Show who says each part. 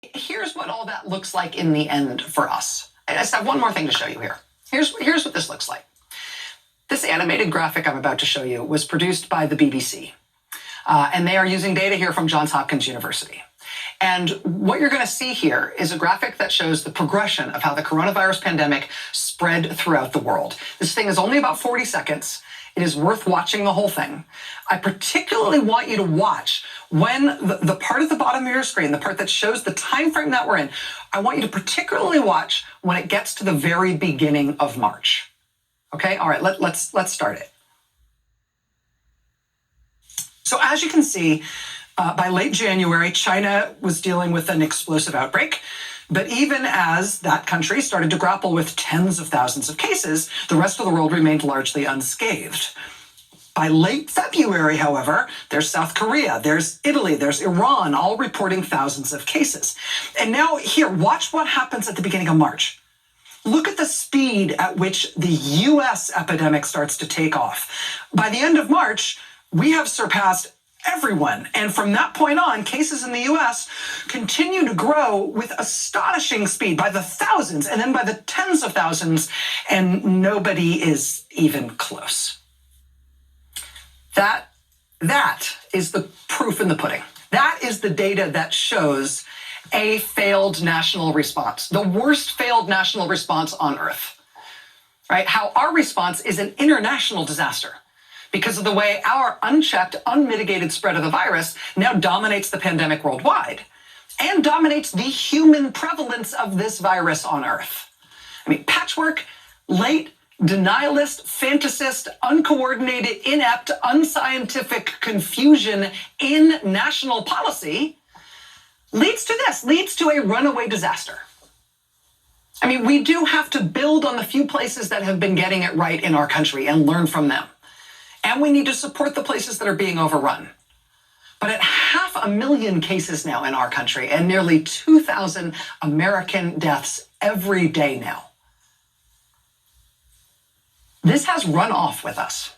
Speaker 1: Here's what all that looks like in the end for us. I just have one more thing to show you here. Here's what this looks like. This animated graphic I'm about to show you was produced by the BBC. And they are using data here from Johns Hopkins University. And what you're going to see here is a graphic that shows the progression of how the coronavirus pandemic spread throughout the world. This thing is only about 40 seconds. It is worth watching the whole thing. I particularly want you to watch when the part at the bottom of your screen, the part that shows the time frame that we're in, I want you to particularly watch when it gets to the very beginning of March. Okay, all right, let's start it. So as you can see, by late January, China was dealing with an explosive outbreak. But even as that country started to grapple with tens of thousands of cases, the rest of the world remained largely unscathed. By late February, however, there's South Korea, there's Italy, there's Iran, all reporting thousands of cases. And now here, watch what happens at the beginning of March. Look at the speed at which the US epidemic starts to take off. By the end of March, we have surpassed everyone. And from that point on, cases in the US continue to grow with astonishing speed by the thousands and then by the tens of thousands, and nobody is even close. That is the proof in the pudding. That is the data that shows a failed national response, the worst failed national response on earth, right? How our response is an international disaster because of the way our unchecked, unmitigated spread of the virus now dominates the pandemic worldwide and dominates the human prevalence of this virus on earth. I mean, patchwork, late, denialist, fantasist, uncoordinated, inept, unscientific confusion in national policy leads to a runaway disaster. I mean, we do have to build on the few places that have been getting it right in our country and learn from them. And we need to support the places that are being overrun. But at 500,000 cases now in our country and nearly 2,000 American deaths every day now, this has run off with us.